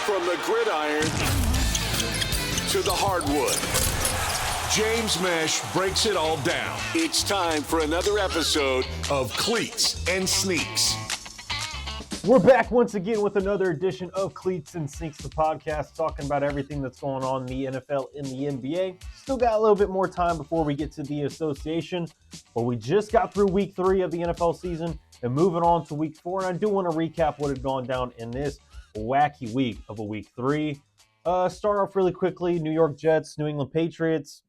From the gridiron to the hardwood, James Mesh breaks it all down. It's time for another episode of Cleats and Sneaks. We're back once again with another edition of Cleats and Sneaks, the podcast, talking about everything that's going on in the NFL and the NBA. Still got a little bit more time before we get to the association, but we just got through week 3 of the NFL season and moving on to week 4. And I do want to recap what had gone down in this wacky week of a week 3. Start off really quickly. New York Jets, New England Patriots.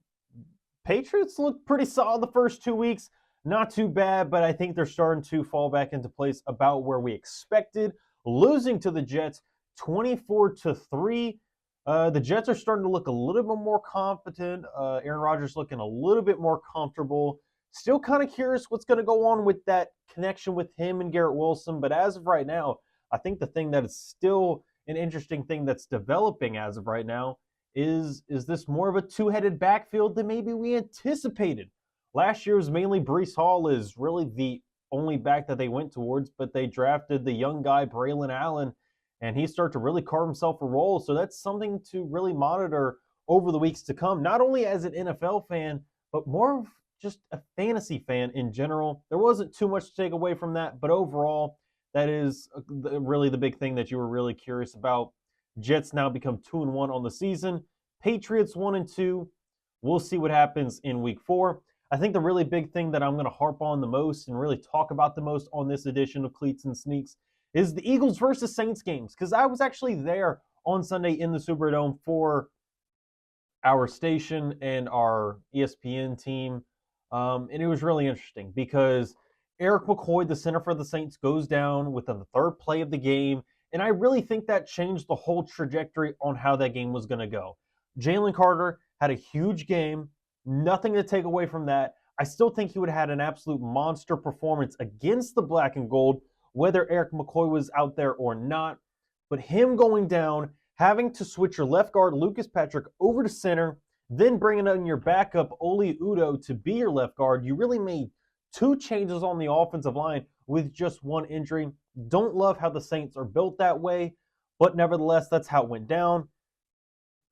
Patriots looked pretty solid the first 2 weeks. Not too bad, but I think they're starting to fall back into place about where we expected. Losing to the Jets 24-3. The Jets are starting to look a little bit more confident. Aaron Rodgers looking a little bit more comfortable. Still kind of curious what's going to go on with that connection with him and Garrett Wilson. But as of right now, I think the thing that is still an interesting thing that's developing as of right now is this more of a two-headed backfield than maybe we anticipated. Last year was mainly Breece Hall is really the only back that they went towards, but they drafted the young guy, Braylon Allen, and he started to really carve himself a role. So that's something to really monitor over the weeks to come, not only as an NFL fan, but more of just a fantasy fan in general. There wasn't too much to take away from that, but overall, that is really the big thing that you were really curious about. Jets now become 2-1 on the season. Patriots 1-2. We'll see what happens in week 4. I think the really big thing that I'm going to harp on the most and really talk about the most on this edition of Cleats and Sneaks is the Eagles versus Saints games, because I was actually there on Sunday in the Superdome for our station and our ESPN team, and it was really interesting because Eric McCoy, the center for the Saints, goes down within the third play of the game, and I really think that changed the whole trajectory on how that game was going to go. Jalen Carter had a huge game. Nothing to take away from that. I still think he would have had an absolute monster performance against the black and gold, whether Eric McCoy was out there or not. But him going down, having to switch your left guard, Lucas Patrick, over to center, then bringing in your backup, Oli Udoh, to be your left guard, you really made 2 changes on the offensive line with just 1 injury. Don't love how the Saints are built that way, but nevertheless, that's how it went down.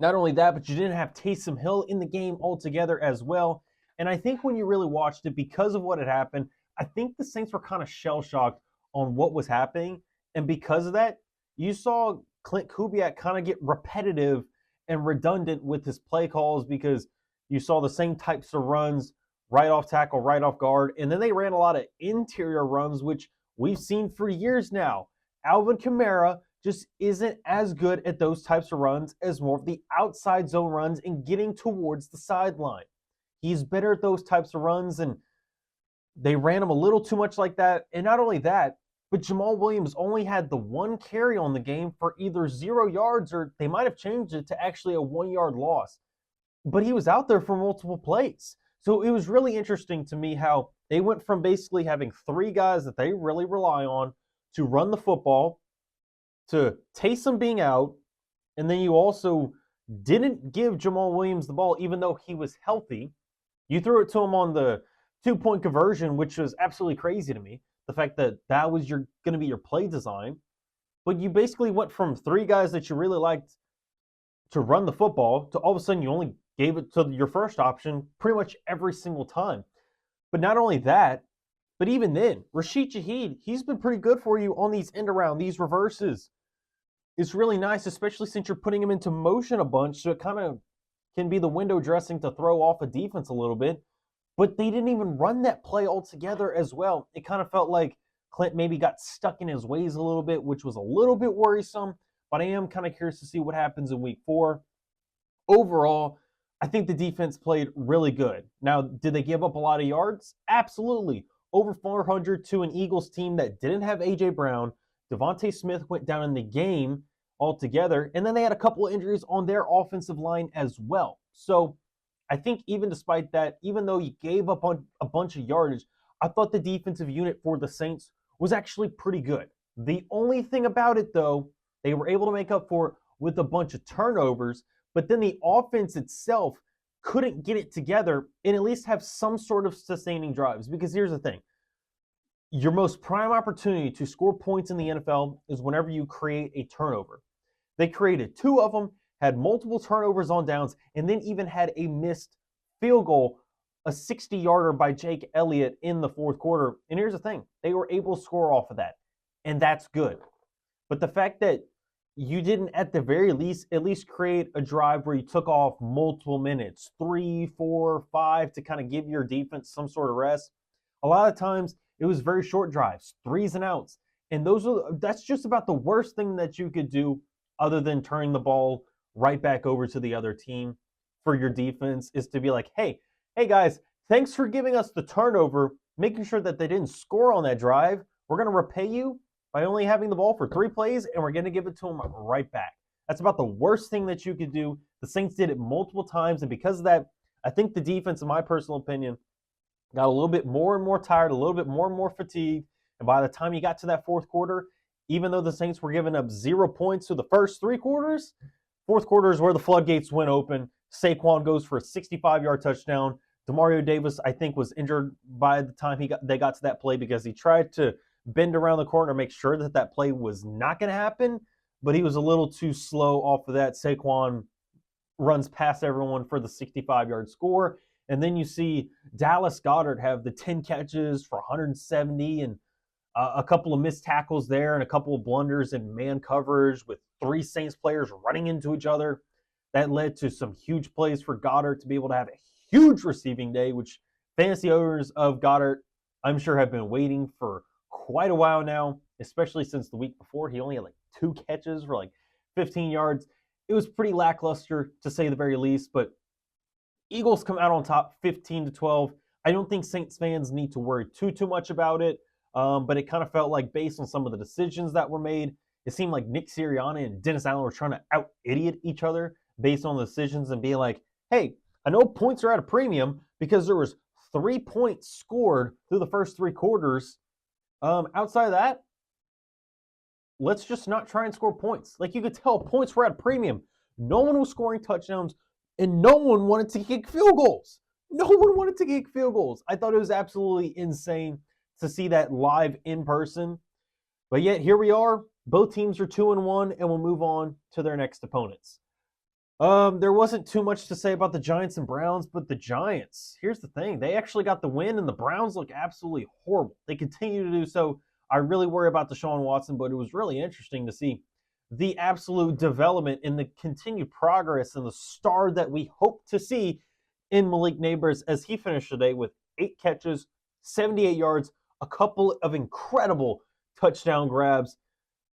Not only that, but you didn't have Taysom Hill in the game altogether as well. And I think when you really watched it, because of what had happened, I think the Saints were kind of shell-shocked on what was happening. And because of that, you saw Clint Kubiak kind of get repetitive and redundant with his play calls because you saw the same types of runs, right off tackle, right off guard. And then they ran a lot of interior runs, which we've seen for years now. Alvin Kamara just isn't as good at those types of runs as more of the outside zone runs and getting towards the sideline. He's better at those types of runs, and they ran him a little too much like that. And not only that, but Jamal Williams only had the 1 carry on the game for either 0 yards or they might have changed it to actually a 1-yard loss. But he was out there for multiple plays. So it was really interesting to me how they went from basically having 3 guys that they really rely on to run the football, to Taysom being out, and then you also didn't give Jamal Williams the ball even though he was healthy. You threw it to him on the 2-point conversion, which was absolutely crazy to me, the fact that that was going to be your play design. But you basically went from 3 guys that you really liked to run the football to all of a sudden you only gave it to your first option pretty much every single time. But not only that, but even then, Rashid Shaheed, he's been pretty good for you on these end around, these reverses. It's really nice, especially since you're putting him into motion a bunch, so it kind of can be the window dressing to throw off a defense a little bit. But they didn't even run that play altogether as well. It kind of felt like Clint maybe got stuck in his ways a little bit, which was a little bit worrisome. But I am kind of curious to see what happens in week 4. Overall, I think the defense played really good. Now, did they give up a lot of yards? Absolutely. Over 400 to an Eagles team that didn't have A.J. Brown. Devontae Smith went down in the game altogether, and then they had a couple of injuries on their offensive line as well. So I think even despite that, even though you gave up on a bunch of yardage, I thought the defensive unit for the Saints was actually pretty good. The only thing about it, though, they were able to make up for it with a bunch of turnovers, but then the offense itself couldn't get it together and at least have some sort of sustaining drives. Because here's the thing. Your most prime opportunity to score points in the NFL is whenever you create a turnover. They created 2 of them, had multiple turnovers on downs, and then even had a missed field goal, a 60-yarder by Jake Elliott in the fourth quarter. And here's the thing, they were able to score off of that, and that's good. But the fact that you didn't at the very least at least create a drive where you took off multiple minutes, 3, 4, 5, to kind of give your defense some sort of rest. A lot of times it was very short drives, 3s and outs. And that's just about the worst thing that you could do other than turning the ball right back over to the other team for your defense, is to be like, hey guys, thanks for giving us the turnover, making sure that they didn't score on that drive. We're going to repay you by only having the ball for 3 plays, and we're going to give it to them right back. That's about the worst thing that you could do. The Saints did it multiple times, and because of that, I think the defense, in my personal opinion, got a little bit more and more tired, a little bit more and more fatigued, and by the time you got to that fourth quarter, even though the Saints were giving up 0 points through the first 3 quarters, fourth quarter is where the floodgates went open. Saquon goes for a 65-yard touchdown. Demario Davis, I think, was injured by the time they got to that play because he tried to bend around the corner, make sure that play was not going to happen, but he was a little too slow off of that. Saquon runs past everyone for the 65-yard score, and then you see Dallas Goedert have the 10 catches for 170 and a couple of missed tackles there and a couple of blunders in man coverage with 3 Saints players running into each other. That led to some huge plays for Goedert to be able to have a huge receiving day, which fantasy owners of Goedert, I'm sure, have been waiting for quite a while now, especially since the week before. He only had like 2 catches for like 15 yards. It was pretty lackluster, to say the very least, but Eagles come out on top 15-12. I don't think Saints fans need to worry too much about it, but it kind of felt like, based on some of the decisions that were made, it seemed like Nick Sirianni and Dennis Allen were trying to out-idiot each other based on the decisions and being like, hey, I know points are at a premium because there was 3 points scored through the first 3 quarters. Outside of that, let's just not try and score points. Like, you could tell points were at a premium. No one was scoring touchdowns, and no one wanted to kick field goals. No one wanted to kick field goals. I thought it was absolutely insane to see that live in person. But yet, here we are. Both teams are 2-1, and we'll move on to their next opponents. There wasn't too much to say about the Giants and Browns, but the Giants, here's the thing. They actually got the win, and the Browns look absolutely horrible. They continue to do so. I really worry about Deshaun Watson, but it was really interesting to see the absolute development and the continued progress and the star that we hope to see in Malik Nabers, as he finished today with 8 catches, 78 yards, a couple of incredible touchdown grabs.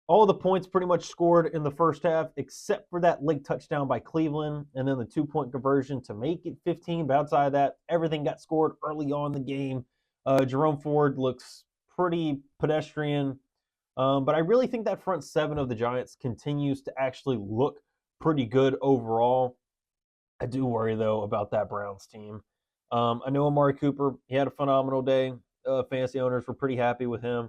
All the points pretty much scored in the first half, except for that late touchdown by Cleveland, and then the 2-point conversion to make it 15. But outside of that, everything got scored early on in the game. Jerome Ford looks pretty pedestrian, but I really think that front 7 of the Giants continues to actually look pretty good overall. I do worry, though, about that Browns team. I know Amari Cooper, he had a phenomenal day. Fantasy owners were pretty happy with him.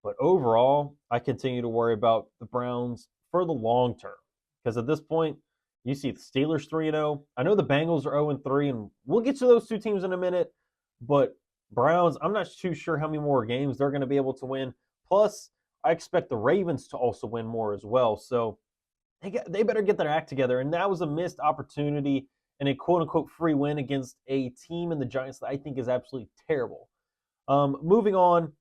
But overall, I continue to worry about the Browns for the long term. Because at this point, you see the Steelers 3-0. I know the Bengals are 0-3, and we'll get to those 2 teams in a minute. But Browns, I'm not too sure how many more games they're going to be able to win. Plus, I expect the Ravens to also win more as well. So they better get their act together. And that was a missed opportunity and a quote-unquote free win against a team in the Giants that I think is absolutely terrible. Moving on.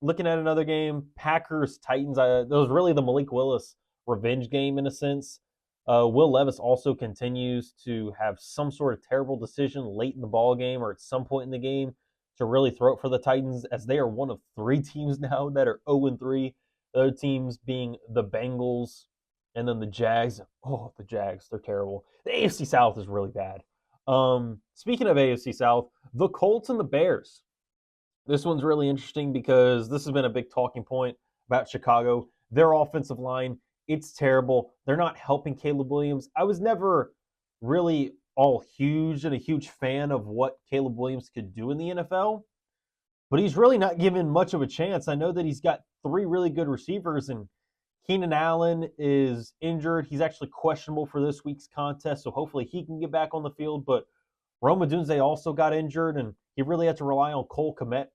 Looking at another game, Packers-Titans. That was really the Malik Willis revenge game in a sense. Will Levis also continues to have some sort of terrible decision late in the ball game or at some point in the game to really throw it for the Titans, as they are one of 3 teams now that are 0-3. The other teams being the Bengals and then the Jags. Oh, the Jags, they're terrible. The AFC South is really bad. Speaking of AFC South, the Colts and the Bears. This one's really interesting because this has been a big talking point about Chicago. Their offensive line, it's terrible. They're not helping Caleb Williams. I was never really all huge and a huge fan of what Caleb Williams could do in the NFL, but he's really not given much of a chance. I know that he's got 3 really good receivers, and Keenan Allen is injured. He's actually questionable for this week's contest, so hopefully he can get back on the field, but Rome Odunze also got injured, and he really had to rely on Cole Kmet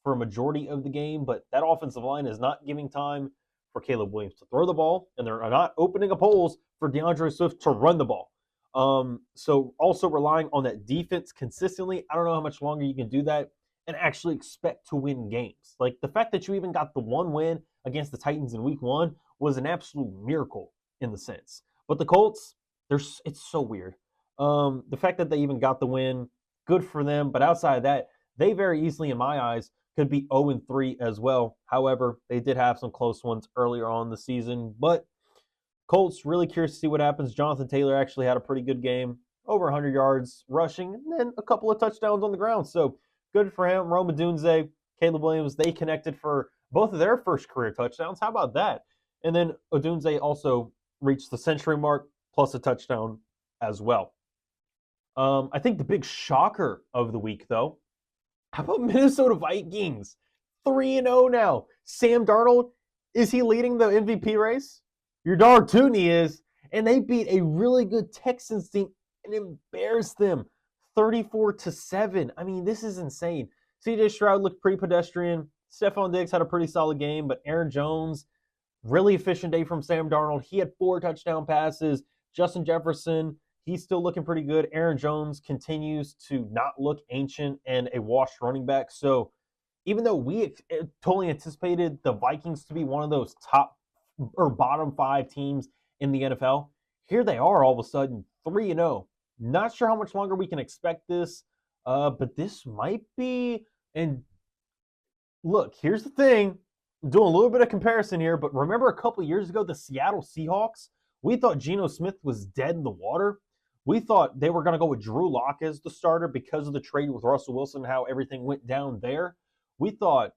for a majority of the game, but that offensive line is not giving time for Caleb Williams to throw the ball, and they're not opening up holes for DeAndre Swift to run the ball. So also relying on that defense consistently. I don't know how much longer you can do that and actually expect to win games. Like the fact that you even got the one win against the Titans in week 1 was an absolute miracle in the sense. But the Colts, it's so weird. The fact that they even got the win, good for them. But outside of that, they very easily, in my eyes, could be 0-3 as well. However, they did have some close ones earlier on in the season. But Colts, really curious to see what happens. Jonathan Taylor actually had a pretty good game, over 100 yards rushing, and then a couple of touchdowns on the ground. So good for him. Rome Odunze, Caleb Williams, they connected for both of their first career touchdowns. How about that? And then Odunze also reached the century mark, plus a touchdown as well. I think the big shocker of the week, though, how about Minnesota Vikings? 3-0 now. Sam Darnold, is he leading the MVP race? Your dog Tooney is. And they beat a really good Texans team and embarrassed them 34-7. I mean, this is insane. CJ Stroud looked pretty pedestrian. Stephon Diggs had a pretty solid game, but Aaron Jones, really efficient day from Sam Darnold. He had 4 touchdown passes. Justin Jefferson, he's still looking pretty good. Aaron Jones continues to not look ancient and a washed running back. So even though we totally anticipated the Vikings to be one of those top or bottom 5 teams in the NFL, here they are all of a sudden 3-0. Not sure how much longer we can expect this, but this might be. And look, here's the thing. I'm doing a little bit of comparison here, but remember a couple years ago, the Seattle Seahawks? We thought Geno Smith was dead in the water. We thought they were going to go with Drew Lock as the starter because of the trade with Russell Wilson, how everything went down there. We thought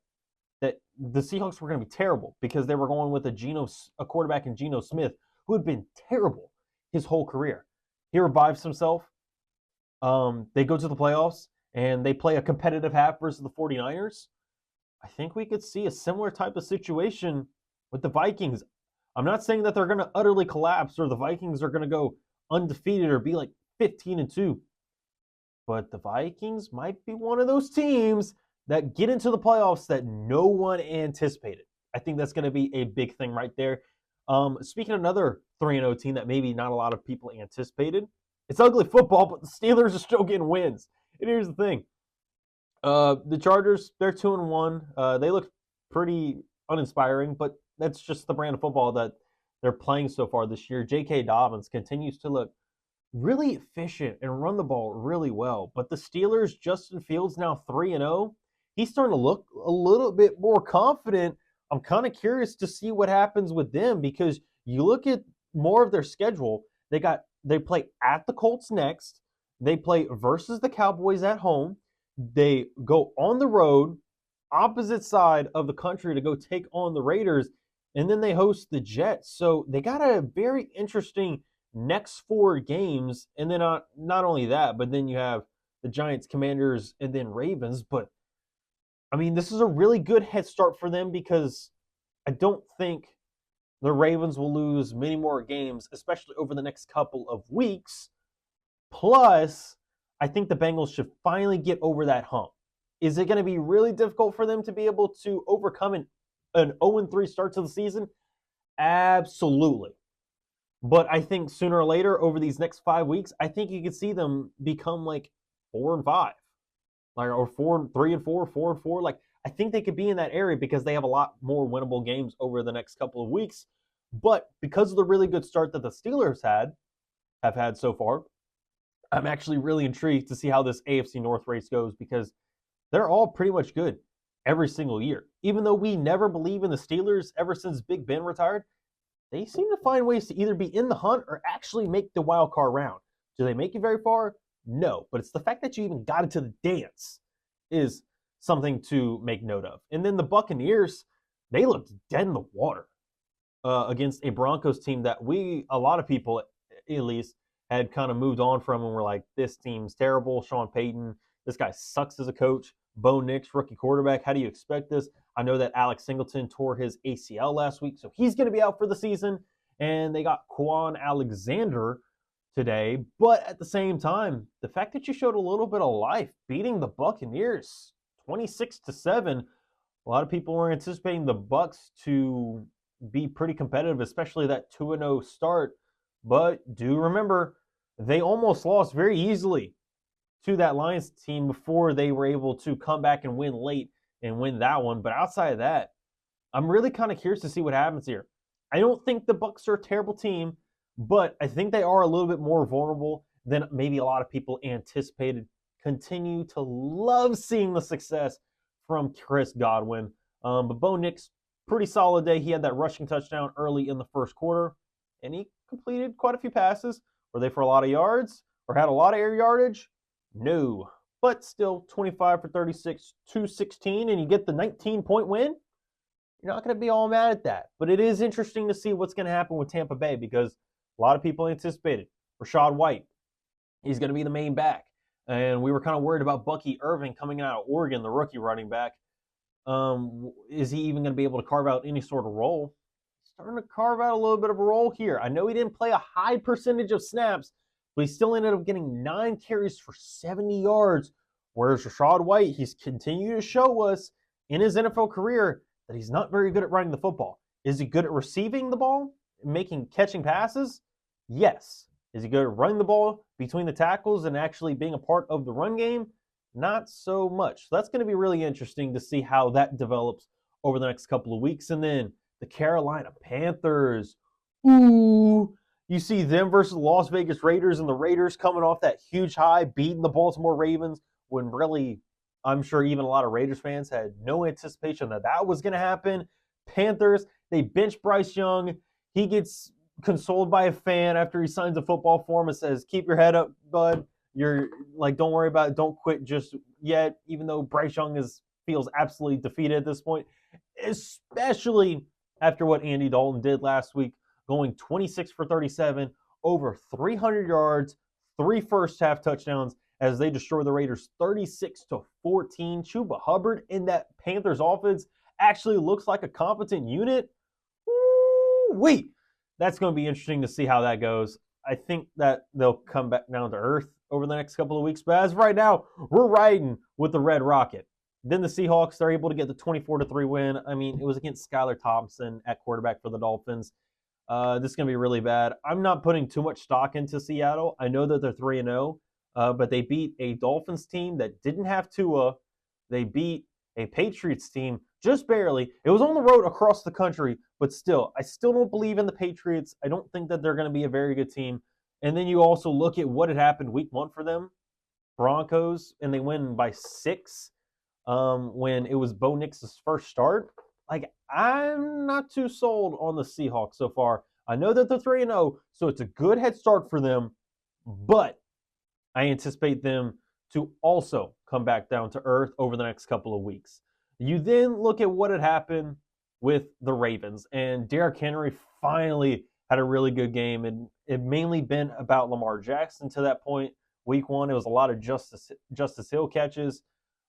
that the Seahawks were going to be terrible because they were going with a quarterback in Geno Smith who had been terrible his whole career. He revives himself. They go to the playoffs, and they play a competitive half versus the 49ers. I think we could see a similar type of situation with the Vikings. I'm not saying that they're going to utterly collapse or the Vikings are going to go undefeated or be like 15-2. But the Vikings might be one of those teams that get into the playoffs that no one anticipated. I think that's going to be a big thing right there. Speaking of another 3-0 team that maybe not a lot of people anticipated, it's ugly football, but the Steelers are still getting wins. And here's the thing. The Chargers, they're 2-1. They look pretty uninspiring, but that's just the brand of football that they're playing so far this year. J.K. Dobbins continues to look really efficient and run the ball really well. But the Steelers, Justin Fields now 3-0. He's starting to look a little bit more confident. I'm kind of curious to see what happens with them because you look at more of their schedule. They play at the Colts next. They play versus the Cowboys at home. They go on the road, opposite side of the country to go take on the Raiders, and then they host the Jets. So they got a very interesting next 4 games. And then not only that, but then you have the Giants, Commanders, and then Ravens. But, I mean, this is a really good head start for them because I don't think the Ravens will lose many more games, especially over the next couple of weeks. Plus, I think the Bengals should finally get over that hump. Is it going to be really difficult for them to be able to overcome an 0-3 start to the season? Absolutely. But I think sooner or later, over these next 5 weeks, I think you could see them become like 4-5, or 3-4, 4-4. Like I think they could be in that area because they have a lot more winnable games over the next couple of weeks. But because of the really good start that the Steelers have had so far, I'm actually really intrigued to see how this AFC North race goes because they're all pretty much good every single year. Even though we never believe in the Steelers ever since Big Ben retired, they seem to find ways to either be in the hunt or actually make the wild card round. Do they make it very far? No. But it's the fact that you even got into the dance is something to make note of. And then the Buccaneers, they looked dead in the water against a Broncos team that a lot of people at least, had kind of moved on from and were like, this team's terrible. Sean Payton, this guy sucks as a coach. Bo Nix, rookie quarterback. How do you expect this? I know that Alex Singleton tore his ACL last week, so he's going to be out for the season. And they got Quan Alexander today. But at the same time, the fact that you showed a little bit of life beating the Buccaneers 26-7, a lot of people were anticipating the Bucs to be pretty competitive, especially that 2-0 start. But do remember, they almost lost very easily to that Lions team before they were able to come back and win late and win that one. But outside of that, I'm really kind of curious to see what happens here. I don't think the Bucs are a terrible team, but I think they are a little bit more vulnerable than maybe a lot of people anticipated. Continue to love seeing the success from Chris Godwin. But Bo Nix, pretty solid day. He had that rushing touchdown early in the first quarter, and he completed quite a few passes. Were they for a lot of yards or had a lot of air yardage? No. But still, 25 for 36, 216, and you get the 19-point win. You're not going to be all mad at that. But it is interesting to see what's going to happen with Tampa Bay because a lot of people anticipated Rachaad White. He's going to be the main back. And we were kind of worried about Bucky Irving coming out of Oregon, the rookie running back. Is he even going to be able to carve out any sort of role? He's starting to carve out a little bit of a role here. I know he didn't play a high percentage of snaps, but he still ended up getting 9 carries for 70 yards. Whereas Rachaad White, he's continued to show us in his NFL career that he's not very good at running the football. Is he good at receiving the ball, catching passes? Yes. Is he good at running the ball between the tackles and actually being a part of the run game? Not so much. So that's going to be really interesting to see how that develops over the next couple of weeks. And then the Carolina Panthers. Ooh, you see them versus the Las Vegas Raiders, and the Raiders coming off that huge high, beating the Baltimore Ravens when really, I'm sure even a lot of Raiders fans had no anticipation that that was going to happen. Panthers, they bench Bryce Young. He gets consoled by a fan after he signs a football form and says, "Keep your head up, bud. You're like, don't worry about it. Don't quit just yet," even though Bryce Young feels absolutely defeated at this point, especially after what Andy Dalton did last week, going 26 for 37, over 300 yards, 3 first-half touchdowns as they destroy the Raiders 36-14. Chuba Hubbard in that Panthers offense actually looks like a competent unit. Wait, that's going to be interesting to see how that goes. I think that they'll come back down to earth over the next couple of weeks. But as of right now, we're riding with the Red Rocket. Then the Seahawks, they're able to get the 24-3 win. I mean, it was against Skylar Thompson at quarterback for the Dolphins. This is going to be really bad. I'm not putting too much stock into Seattle. I know that they're 3-0, but they beat a Dolphins team that didn't have Tua. They beat a Patriots team just barely. It was on the road across the country, but still, I still don't believe in the Patriots. I don't think that they're going to be a very good team. And then you also look at what had happened week 1 for them. Broncos, and they win by 6 when it was Bo Nix's first start. Like, I'm not too sold on the Seahawks so far. I know that they're 3-0, so it's a good head start for them, but I anticipate them to also come back down to earth over the next couple of weeks. You then look at what had happened with the Ravens, and Derrick Henry finally had a really good game, and it mainly been about Lamar Jackson to that point. Week 1, it was a lot of Justice Hill catches,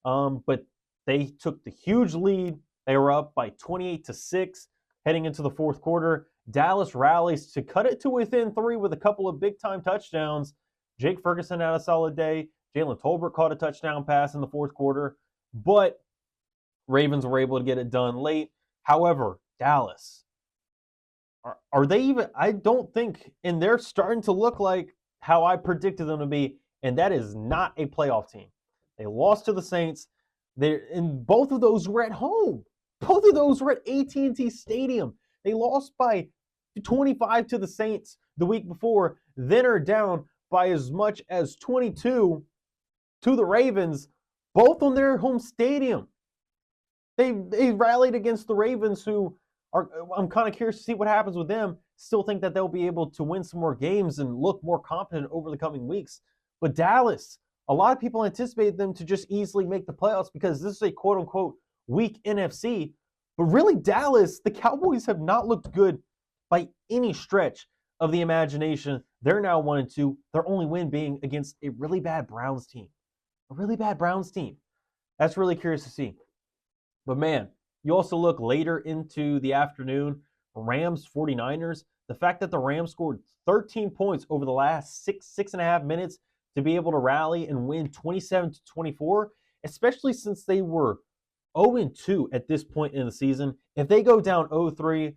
but they took the huge lead. They were up by 28-6 heading into the fourth quarter. Dallas rallies to cut it to within 3 with a couple of big-time touchdowns. Jake Ferguson had a solid day. Jalen Tolbert caught a touchdown pass in the fourth quarter, but Ravens were able to get it done late. However, Dallas, are they even? I don't think, and they're starting to look like how I predicted them to be, and that is not a playoff team. They lost to the Saints. And both of those were at home. Both of those were at AT&T Stadium. They lost by 25 to the Saints the week before, then are down by as much as 22 to the Ravens, both on their home stadium. They rallied against the Ravens, who are, I'm kind of curious to see what happens with them. Still think that they'll be able to win some more games and look more confident over the coming weeks. But Dallas, a lot of people anticipate them to just easily make the playoffs because this is a quote-unquote weak NFC. But really, Dallas, the Cowboys have not looked good by any stretch of the imagination. They're now 1-2, their only win being against a really bad Browns team. A really bad Browns team. That's really curious to see. But man, you also look later into the afternoon, Rams 49ers. The fact that the Rams scored 13 points over the last 6.5 minutes to be able to rally and win 27-24, especially since they were 0-2 at this point in the season. If they go down 0-3,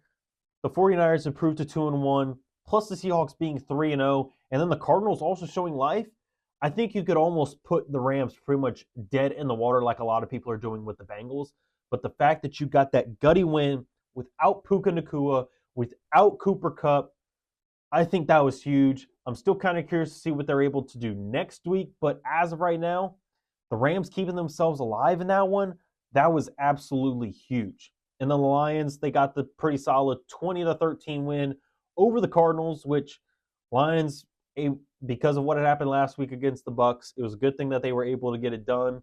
The 49ers improved to 2-1, plus the Seahawks being 3-0, and then the Cardinals also showing life. I think you could almost put the Rams pretty much dead in the water like a lot of people are doing with the Bengals. But the fact that you got that gutty win without Puka Nacua, without Cooper Kupp, I think that was huge. I'm still kind of curious to see what they're able to do next week. But as of right now, the Rams keeping themselves alive in that one, that was absolutely huge. And the Lions, they got the pretty solid 20-13 win over the Cardinals, which Lions, because of what had happened last week against the Bucks, it was a good thing that they were able to get it done.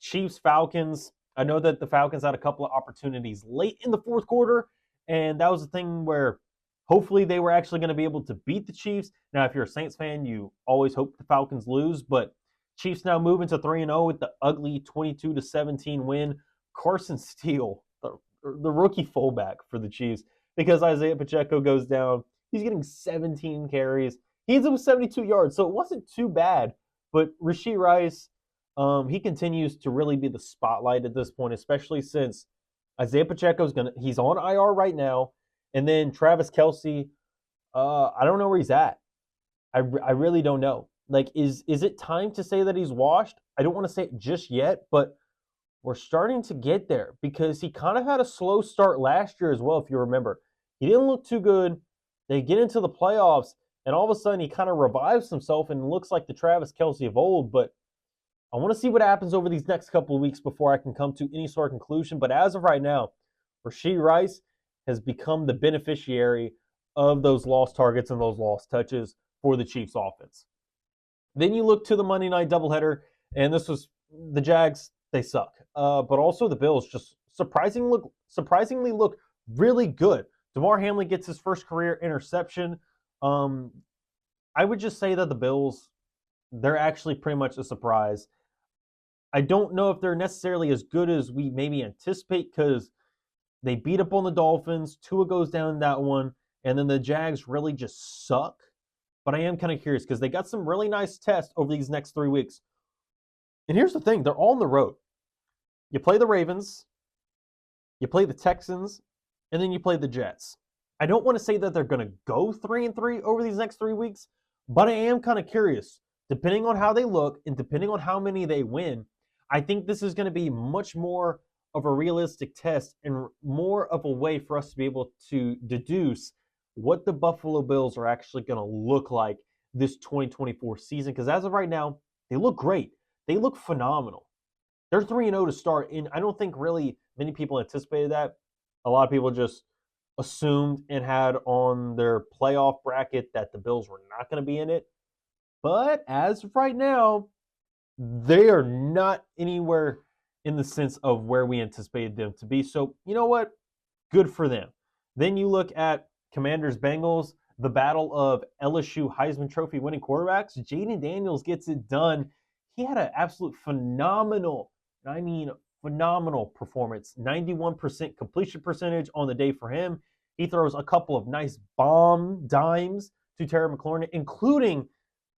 Chiefs, Falcons, I know that the Falcons had a couple of opportunities late in the fourth quarter, and that was the thing where hopefully they were actually going to be able to beat the Chiefs. Now, if you're a Saints fan, you always hope the Falcons lose, but Chiefs now moving to 3-0 with the ugly 22-17 win. Carson Steele, the rookie fullback for the Chiefs, because Isaiah Pacheco goes down. He's getting 17 carries. He ends up with 72 yards, so it wasn't too bad. But Rashee Rice, he continues to really be the spotlight at this point, especially since Isaiah Pacheco's he's on IR right now, and then Travis Kelce, I don't know where he's at. I really don't know. Like, is it time to say that he's washed? I don't want to say it just yet, but we're starting to get there because he kind of had a slow start last year as well, if you remember. He didn't look too good. They get into the playoffs, and all of a sudden he kind of revives himself and looks like the Travis Kelce of old. But I want to see what happens over these next couple of weeks before I can come to any sort of conclusion. But as of right now, Rashee Rice has become the beneficiary of those lost targets and those lost touches for the Chiefs offense. Then you look to the Monday night doubleheader, and this was the Jags. They suck, but also the Bills just surprisingly look really good. DeMar Hamlin gets his first career interception. I would just say that the Bills, they're actually pretty much a surprise. I don't know if they're necessarily as good as we maybe anticipate because they beat up on the Dolphins. Tua goes down in that one, and then the Jags really just suck. But I am kind of curious because they got some really nice tests over these next 3 weeks. And here's the thing, they're all on the road. You play the Ravens, you play the Texans, and then you play the Jets. I don't want to say that they're going to go 3-3 over these next 3 weeks, but I am kind of curious. Depending on how they look and depending on how many they win, I think this is going to be much more of a realistic test and more of a way for us to be able to deduce what the Buffalo Bills are actually going to look like this 2024 season. Because as of right now, they look great. They look phenomenal. They're 3-0 to start, and I don't think really many people anticipated that. A lot of people just assumed and had on their playoff bracket that the Bills were not going to be in it. But as of right now, they are not anywhere in the sense of where we anticipated them to be. So, you know what? Good for them. Then you look at Commanders Bengals, the battle of LSU Heisman Trophy winning quarterbacks. Jaden Daniels gets it done. He had an absolute phenomenal performance. 91% completion percentage on the day for him. He throws a couple of nice bomb dimes to Terry McLaurin, including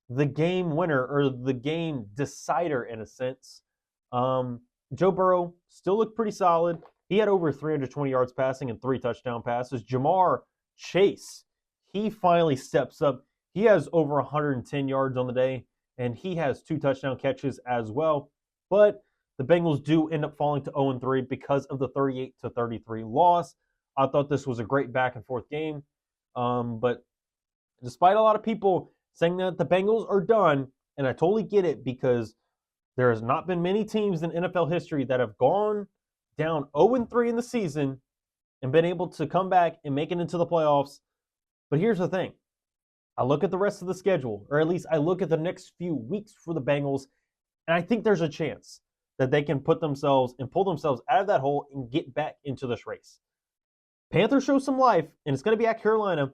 the game winner or the game decider in a sense. Joe Burrow still looked pretty solid. He had over 320 yards passing and 3 touchdown passes. Jamar Chase, he finally steps up. He has over 110 yards on the day, and he has 2 touchdown catches as well. But the Bengals do end up falling to 0-3 because of the 38-33 loss. I thought this was a great back and forth game. But despite a lot of people saying that the Bengals are done, and I totally get it because there has not been many teams in NFL history that have gone down 0-3 in the season and been able to come back and make it into the playoffs. But here's the thing. I look at the rest of the schedule, or at least I look at the next few weeks for the Bengals, and I think there's a chance that they can pull themselves out of that hole and get back into this race. Panthers show some life, and it's going to be at Carolina.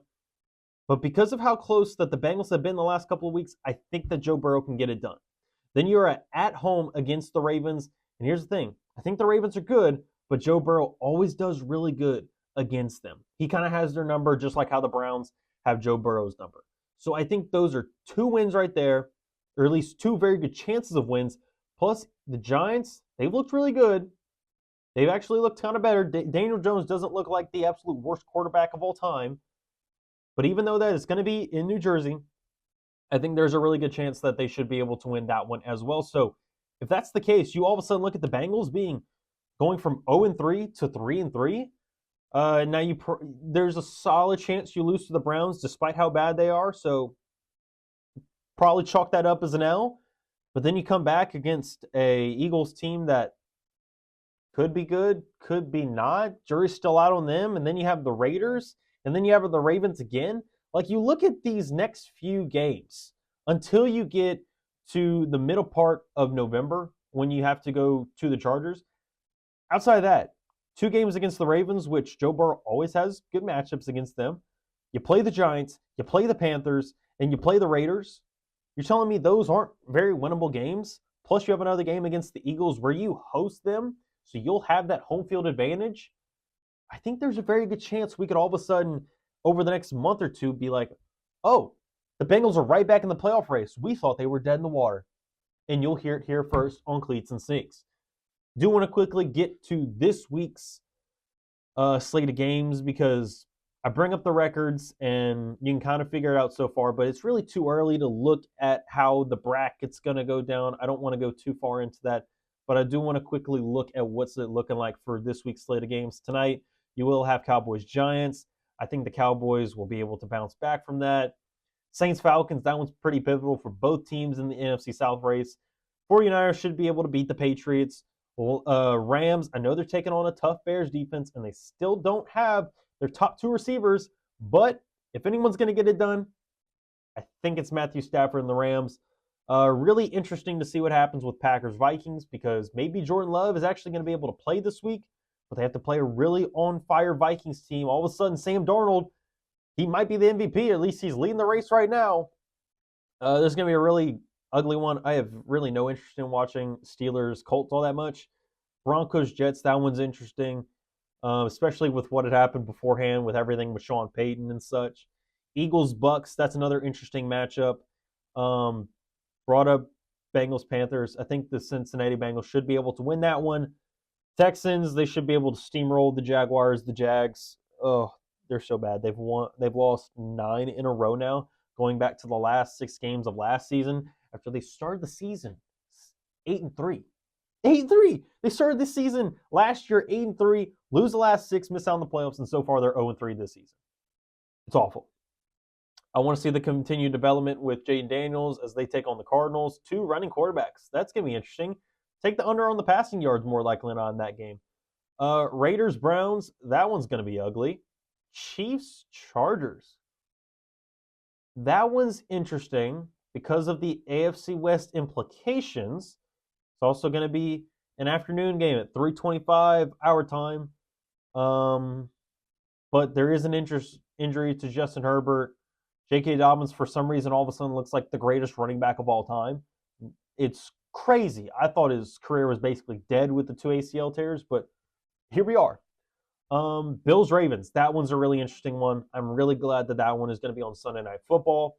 But because of how close that the Bengals have been the last couple of weeks, I think that Joe Burrow can get it done. Then you're at home against the Ravens. And here's the thing. I think the Ravens are good, but Joe Burrow always does really good against them. He kind of has their number, just like how the Browns have Joe Burrow's number. So I think those are 2 wins right there, or at least 2 very good chances of wins. Plus, the Giants, they've looked really good. They've actually looked kind of better. Daniel Jones doesn't look like the absolute worst quarterback of all time. But even though that is going to be in New Jersey, I think there's a really good chance that they should be able to win that one as well. So if that's the case, you all of a sudden look at the Bengals going from 0-3 to 3-3. Now there's a solid chance you lose to the Browns despite how bad they are. So probably chalk that up as an L. But then you come back against a Eagles team that could be good, could be not. Jury's still out on them. And then you have the Raiders, and then you have the Ravens again. Like, you look at these next few games until you get to the middle part of November when you have to go to the Chargers. Outside of that, 2 games against the Ravens, which Joe Burrow always has good matchups against them. You play the Giants, you play the Panthers, and you play the Raiders. You're telling me those aren't very winnable games? Plus, you have another game against the Eagles where you host them, so you'll have that home field advantage. I think there's a very good chance we could all of a sudden, over the next month or two, be like, oh, the Bengals are right back in the playoff race. We thought they were dead in the water. And you'll hear it here first on Cleats and Sinks. Do want to quickly get to this week's slate of games because I bring up the records and you can kind of figure it out so far, but it's really too early to look at how the bracket's going to go down. I don't want to go too far into that, but I do want to quickly look at what's it looking like for this week's slate of games. Tonight, you will have Cowboys-Giants. I think the Cowboys will be able to bounce back from that. Saints-Falcons, that one's pretty pivotal for both teams in the NFC South race. 49ers should be able to beat the Patriots. Rams, I know they're taking on a tough Bears defense, and they still don't have their top 2 receivers, but if anyone's going to get it done, I think it's Matthew Stafford and the Rams. Really interesting to see what happens with Packers-Vikings because maybe Jordan Love is actually going to be able to play this week, but they have to play a really on-fire Vikings team. All of a sudden, Sam Darnold, he might be the MVP. At least he's leading the race right now. There's going to be a really ugly one. I have really no interest in watching Steelers-Colts all that much. Broncos-Jets, that one's interesting, especially with what had happened beforehand with everything with Sean Payton and such. Eagles-Bucks, that's another interesting matchup. Brought up Bengals-Panthers. I think the Cincinnati Bengals should be able to win that one. Texans, they should be able to steamroll the Jaguars. The Jags, they're so bad. They've lost 9 in a row now, going back to the last 6 games of last season after they started the season 8-3. 8-3. They started this season last year 8-3, lose the last 6, miss out on the playoffs, and so far they're 0-3 this season. It's awful. I want to see the continued development with Jaden Daniels as they take on the Cardinals. 2 running quarterbacks. That's going to be interesting. Take the under on the passing yards more likely than not in that game. Raiders, Browns, that one's going to be ugly. Chiefs, Chargers. That one's interesting because of the AFC West implications. It's also going to be an afternoon game at 3:25 our time. But there is an injury to Justin Herbert. J.K. Dobbins, for some reason, all of a sudden looks like the greatest running back of all time. It's crazy. I thought his career was basically dead with the 2 ACL tears, but here we are. Bills Ravens, that one's a really interesting one. I'm really glad that one is going to be on Sunday Night Football.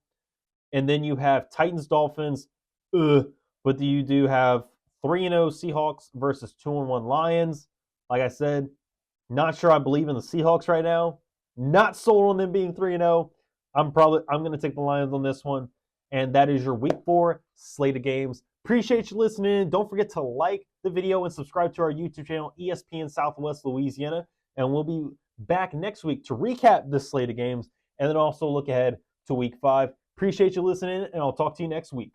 And then you have Titans Dolphins, but you do have 3-0 Seahawks versus 2-1 Lions. Like I said, not sure I believe in the Seahawks right now. Not sold on them being 3-0. I'm going to take the Lions on this one. And that is your week 4 slate of games. Appreciate you listening. Don't forget to like the video and subscribe to our YouTube channel, ESPN Southwest Louisiana. And we'll be back next week to recap this slate of games and then also look ahead to week 5. Appreciate you listening, and I'll talk to you next week.